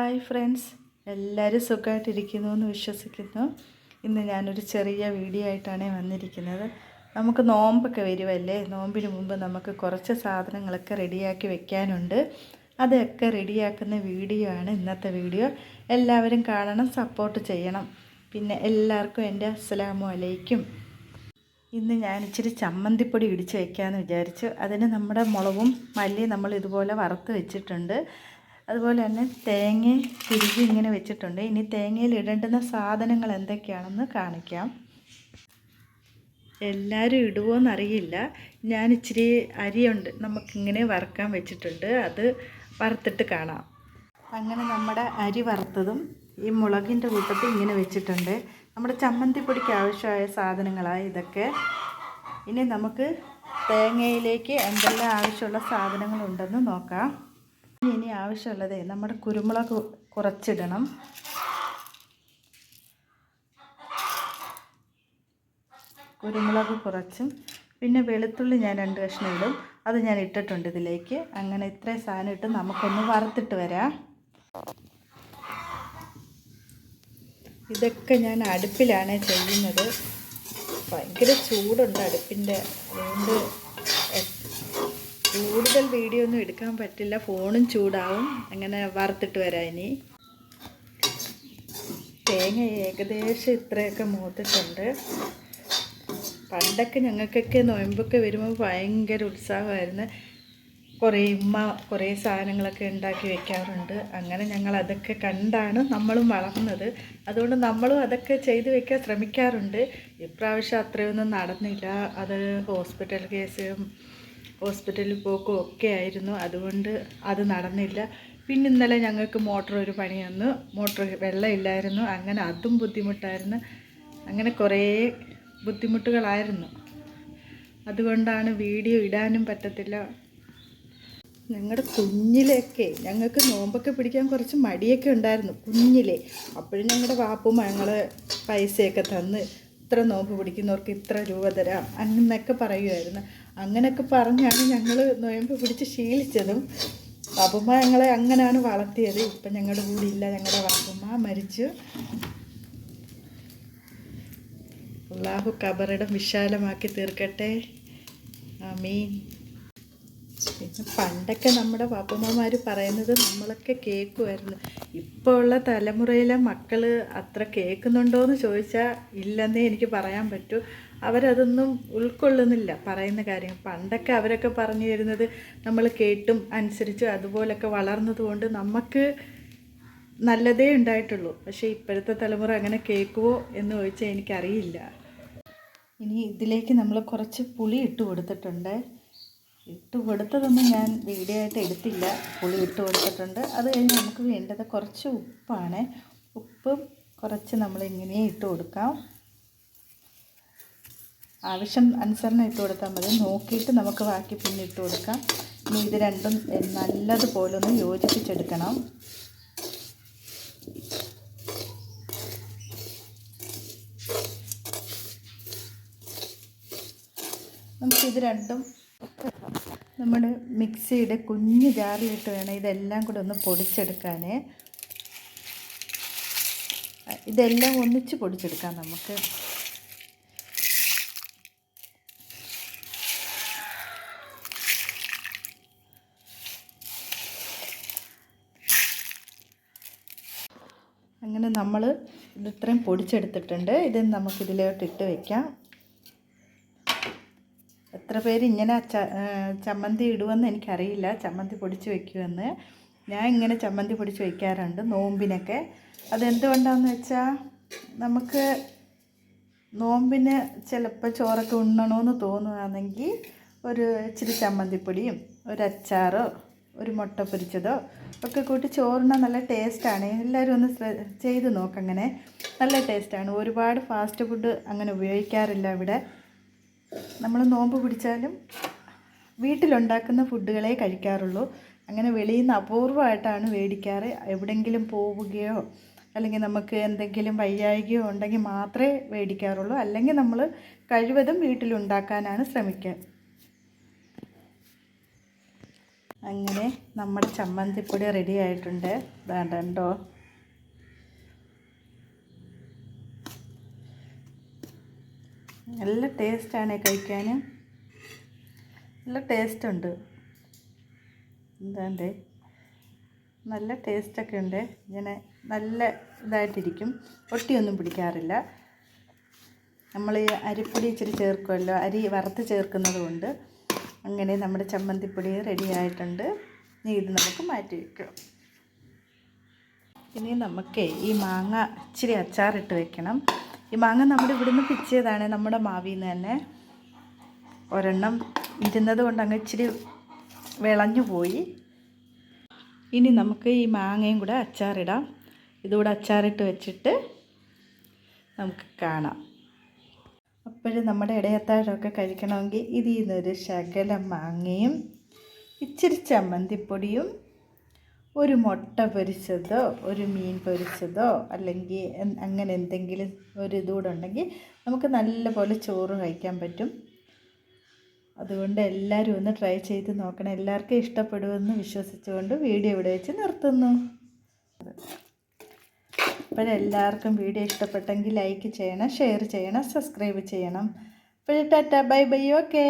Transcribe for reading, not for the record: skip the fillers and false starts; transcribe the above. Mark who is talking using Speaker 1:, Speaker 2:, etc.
Speaker 1: Hi friends, എല്ലാവരും സുഖമായിട്ടിരിക്കുന്നു എന്ന് വിശ്വസിക്കുന്നു. ഇന്ന് ഞാനൊരു ചെറിയ വീഡിയോ ആയിട്ടാണ് വന്നിരിക്കുന്നത്. നമുക്ക് നോമ്പൊക്കെ വരുമല്ലേ, നോമ്പിന് മുമ്പ് നമുക്ക് കുറച്ച് സാധനങ്ങളൊക്കെ റെഡിയാക്കി വെക്കാനുണ്ട്. അതൊക്കെ റെഡിയാക്കുന്ന വീഡിയോ ആണ് ഇന്നത്തെ വീഡിയോ. എല്ലാവരും കാണണം, സപ്പോർട്ട് ചെയ്യണം. പിന്നെ എല്ലാവർക്കും എൻ്റെ അസ്സലാമു അലൈക്കും. ഇന്ന് ഞാൻ ഇച്ചിരി ചമ്മന്തിപ്പൊടി ഇടിച്ച് വയ്ക്കാമെന്ന് വിചാരിച്ചു. അതിന് നമ്മുടെ മുളകും മല്ലിയും നമ്മൾ ഇതുപോലെ വറുത്ത് വെച്ചിട്ടുണ്ട്. അതുപോലെ തന്നെ തേങ്ങ തിരികെ ഇങ്ങനെ വെച്ചിട്ടുണ്ട്. ഇനി തേങ്ങയിൽ ഇടേണ്ടുന്ന സാധനങ്ങൾ എന്തൊക്കെയാണെന്ന് കാണിക്കാം. എല്ലാവരും ഇടുമോയെന്നറിയില്ല. ഞാൻ ഇച്ചിരി അരിയുണ്ട് നമുക്കിങ്ങനെ വറുക്കാൻ വെച്ചിട്ടുണ്ട്. അത് വറുത്തിട്ട് കാണാം. അങ്ങനെ നമ്മുടെ അരി വറുത്തതും ഈ മുളകിൻ്റെ കൂട്ടത്തിൽ ഇങ്ങനെ വെച്ചിട്ടുണ്ട്. നമ്മുടെ ചമ്മന്തിപ്പൊടിക്ക് ആവശ്യമായ സാധനങ്ങളാണ് ഇതൊക്കെ. ഇനി നമുക്ക് തേങ്ങയിലേക്ക് എന്തെല്ലാം ആവശ്യമുള്ള സാധനങ്ങളുണ്ടെന്ന് നോക്കാം. ഇനി ആവശ്യമുള്ളത് നമ്മുടെ കുരുമുളക് കുറച്ചിടണം. കുരുമുളക് കുറച്ചും പിന്നെ വെളുത്തുള്ളി ഞാൻ 2 കഷ്ണം ഇടും. അത് ഞാൻ ഇട്ടിട്ടുണ്ട് ഇതിലേക്ക്. അങ്ങനെ ഇത്രയും സാധനം ഇട്ട് നമുക്കൊന്ന് വറുത്തിട്ട് വരാം. ഇതൊക്കെ ഞാൻ അടുപ്പിലാണ് ചെയ്യുന്നത്. ഭയങ്കര ചൂടുണ്ട് അടുപ്പിൻ്റെ. അതുകൊണ്ട് കൂടുതൽ വീഡിയോ ഒന്നും എടുക്കാൻ പറ്റില്ല, ഫോണും ചൂടാവും. അങ്ങനെ വറുത്തിട്ട് വരാം. ഇനി തേങ്ങ ഏകദേശം ഇത്രയൊക്കെ മൂത്തിട്ടുണ്ട്. പണ്ടൊക്കെ ഞങ്ങൾക്കൊക്കെ നോയമ്പൊക്കെ വരുമ്പോൾ ഭയങ്കര ഉത്സാഹമായിരുന്നു. കുറേ സാധനങ്ങളൊക്കെ ഉണ്ടാക്കി വെക്കാറുണ്ട്. അങ്ങനെ ഞങ്ങൾ അതൊക്കെ കണ്ടാണ് നമ്മളും വളർന്നത്. അതുകൊണ്ട് നമ്മളും അതൊക്കെ ചെയ്ത് വെക്കാൻ ശ്രമിക്കാറുണ്ട്. ഇപ്രാവശ്യം അത്രയൊന്നും നടന്നില്ല. അത് ഹോസ്പിറ്റലിൽ പോക്കും ഒക്കെ ആയിരുന്നു. അതുകൊണ്ട് അത് നടന്നില്ല. പിന്നെ ഇന്നലെ ഞങ്ങൾക്ക് ഒരു പണി വന്നു. വെള്ളമില്ലായിരുന്നു. അങ്ങനെ അതും ബുദ്ധിമുട്ടായിരുന്നു. അങ്ങനെ കുറേ ബുദ്ധിമുട്ടുകളായിരുന്നു. അതുകൊണ്ടാണ് വീഡിയോ ഇടാനും പറ്റത്തില്ല. ഞങ്ങളുടെ കുഞ്ഞിലൊക്കെ ഞങ്ങൾക്ക് നോമ്പൊക്കെ പിടിക്കാൻ കുറച്ച് മടിയൊക്കെ ഉണ്ടായിരുന്നു കുഞ്ഞിലെ. അപ്പോഴും ഞങ്ങളുടെ വാപ്പുമ്മ ഞങ്ങൾ പൈസയൊക്കെ തന്ന് ഇത്ര നോമ്പ് പിടിക്കുന്നവർക്ക് ഇത്ര രൂപ തരാം അങ്ങനെയൊക്കെ പറയുമായിരുന്നു. അങ്ങനെയൊക്കെ പറഞ്ഞാണ് ഞങ്ങൾ നോയമ്പ് പിടിച്ച് ശീലിച്ചതും. വാപ്പുമ്മ ഞങ്ങളെ അങ്ങനെയാണ് വളർത്തിയത്. ഇപ്പം ഞങ്ങളുടെ കൂടെ ഇല്ല, ഞങ്ങളുടെ വാപ്പുമ്മ മരിച്ചു. അല്ലാഹു ഖബറിടം വിശാലമാക്കി തീർക്കട്ടെ, ആമീൻ. പിന്നെ പണ്ടൊക്കെ നമ്മുടെ പാപ്പമ്മമാർ പറയുന്നത് നമ്മളൊക്കെ കേൾക്കുമായിരുന്നു. ഇപ്പോൾ ഉള്ള തലമുറയിലെ മക്കൾ അത്ര കേൾക്കുന്നുണ്ടോയെന്ന് ചോദിച്ചാൽ ഇല്ലെന്നേ എനിക്ക് പറയാൻ പറ്റൂ. അവരതൊന്നും ഉൾക്കൊള്ളുന്നില്ല പറയുന്ന കാര്യം. പണ്ടൊക്കെ അവരൊക്കെ പറഞ്ഞു തരുന്നത് നമ്മൾ കേട്ടും അനുസരിച്ചും അതുപോലൊക്കെ വളർന്നതുകൊണ്ട് നമുക്ക് നല്ലതേ ഉണ്ടായിട്ടുള്ളൂ. പക്ഷേ ഇപ്പോഴത്തെ തലമുറ അങ്ങനെ കേൾക്കുമോ എന്ന് ചോദിച്ചാൽ എനിക്കറിയില്ല. ഇനി ഇതിലേക്ക് നമ്മൾ കുറച്ച് പുളി ഇട്ട് കൊടുത്തിട്ടുണ്ട്. ഇട്ട് കൊടുത്തതൊന്നും ഞാൻ വീഡിയോ ആയിട്ട് എടുത്തില്ല. പുളി ഇട്ട് കൊടുത്തിട്ടുണ്ട്. അത് കഴിഞ്ഞ് നമുക്ക് വേണ്ടത് കുറച്ച് ഉപ്പാണ്. ഉപ്പും കുറച്ച് നമ്മളിങ്ങനെ ഇട്ട് കൊടുക്കാം. ആവശ്യം അനുസരണം ഇട്ട് കൊടുത്താൽ മതി. നോക്കിയിട്ട് നമുക്ക് ബാക്കി പിന്നെ ഇട്ട് കൊടുക്കാം. ഇനി ഇത് രണ്ടും നല്ലതുപോലെ ഒന്ന് യോജിപ്പിച്ചെടുക്കണം. നമുക്കിത് രണ്ടും നമ്മുടെ മിക്സിയുടെ കുഞ്ഞ് ജാറിലിട്ട് വേണം ഇതെല്ലാം കൂടെ ഒന്ന് പൊടിച്ചെടുക്കാൻ. ഇതെല്ലാം ഒന്നിച്ച് പൊടിച്ചെടുക്കാം നമുക്ക്. അങ്ങനെ നമ്മൾ ഇതിത്രയും പൊടിച്ചെടുത്തിട്ടുണ്ട്. ഇത് നമുക്കിതിലോട്ട് ഇട്ട് വയ്ക്കാം. എത്ര പേര് ഇങ്ങനെ ചമ്മന്തി ഇടുമെന്ന് എനിക്കറിയില്ല, ചമ്മന്തി പൊടിച്ച് വയ്ക്കുമെന്ന്. ഞാൻ ഇങ്ങനെ ചമ്മന്തി പൊടിച്ച് വയ്ക്കാറുണ്ട് നോമ്പിനൊക്കെ. അതെന്തുകൊണ്ടാണെന്ന് വെച്ചാൽ നമുക്ക് നോമ്പിന് ചിലപ്പോൾ ചോറൊക്കെ ഉണ്ണണമെന്ന് തോന്നുകയാണെങ്കിൽ ഒരു ഇച്ചിരി ചമ്മന്തിപ്പൊടിയും ഒരു അച്ചാറോ ഒരു മുട്ട പൊരിച്ചതോ ഒക്കെ കൂട്ടി ചോറിനാൻ നല്ല ടേസ്റ്റാണ്. എല്ലാവരും ഒന്ന് ചെയ്ത് നോക്കങ്ങനെ, നല്ല ടേസ്റ്റാണ്. ഒരുപാട് ഫാസ്റ്റ് ഫുഡ് അങ്ങനെ ഉപയോഗിക്കാറില്ല ഇവിടെ. നമ്മൾ നോമ്പ് പിടിച്ചാലും വീട്ടിലുണ്ടാക്കുന്ന ഫുഡുകളെ കഴിക്കാറുള്ളൂ. അങ്ങനെ വെളിയിൽ നിന്ന് അപൂർവമായിട്ടാണ് മേടിക്കാറ്. എവിടെയെങ്കിലും പോവുകയോ അല്ലെങ്കിൽ നമുക്ക് എന്തെങ്കിലും വയ്യായ്കയോ ഉണ്ടെങ്കിൽ മാത്രമേ മേടിക്കാറുള്ളൂ. അല്ലെങ്കിൽ നമ്മൾ കഴിവതും വീട്ടിലുണ്ടാക്കാനാണ് ശ്രമിക്കുക. അങ്ങനെ നമ്മുടെ ചമ്മന്തിപ്പൊടി റെഡി ആയിട്ടുണ്ട്. വേണ്ടോ, നല്ല ടേസ്റ്റാണ് കഴിക്കാൻ, നല്ല ടേസ്റ്റുണ്ട്. എന്താണ്ട് നല്ല ടേസ്റ്റൊക്കെ ഉണ്ട്. ഇങ്ങനെ നല്ല ഇതായിട്ടിരിക്കും, ഒട്ടിയൊന്നും പിടിക്കാറില്ല. നമ്മൾ ഈ അരിപ്പൊടി ഇച്ചിരി ചേർക്കുമല്ലോ, അരി വറുത്ത് ചേർക്കുന്നത് കൊണ്ട്. അങ്ങനെ നമ്മുടെ ചമ്മന്തിപ്പൊടി റെഡി ആയിട്ടുണ്ട്. ഇനി ഇത് നമുക്ക് മാറ്റി വയ്ക്കാം. ഇനി നമുക്ക് ഈ മാങ്ങ ഇച്ചിരി അച്ചാറിട്ട് വെക്കണം. ഈ മാങ്ങ നമ്മുടെ ഇവിടുന്ന് പിച്ചിയതാണ്, നമ്മുടെ മാവിൽ നിന്ന് തന്നെ. ഒരെണ്ണം ഇരുന്നത് കൊണ്ട് അങ്ങ് ഇച്ചിരി വിളഞ്ഞു പോയി. ഇനി നമുക്ക് ഈ മാങ്ങയും കൂടെ അച്ചാറിടാം. ഇതുകൂടെ അച്ചാറിട്ട് വെച്ചിട്ട് നമുക്ക് കാണാം. അപ്പോഴും നമ്മുടെ ഇടയത്താഴമൊക്കെ കഴിക്കണമെങ്കിൽ ഇതിൽ നിന്നൊരു ശകലം മാങ്ങയും ഇച്ചിരി ചമ്മന്തിപ്പൊടിയും ഒരു മുട്ട പൊരിച്ചതോ ഒരു മീൻ പൊരിച്ചതോ അല്ലെങ്കിൽ അങ്ങനെ എന്തെങ്കിലും ഒരു ഇതുകൂടെ ഉണ്ടെങ്കിൽ നമുക്ക് നല്ലപോലെ ചോറ് കഴിക്കാൻ പറ്റും. അതുകൊണ്ട് എല്ലാവരും ഒന്ന് ട്രൈ ചെയ്ത് നോക്കണം. എല്ലാവർക്കും ഇഷ്ടപ്പെടുമെന്ന് വിശ്വസിച്ചുകൊണ്ട് വീഡിയോ ഇവിടെ വെച്ച് നിർത്തുന്നു. അപ്പോഴെല്ലാവർക്കും വീഡിയോ ഇഷ്ടപ്പെട്ടെങ്കിൽ ലൈക്ക് ചെയ്യണം, ഷെയർ ചെയ്യണം, സബ്സ്ക്രൈബ് ചെയ്യണം. അപ്പോൾ ടാറ്റ, ബൈ ബൈ, ഓക്കേ.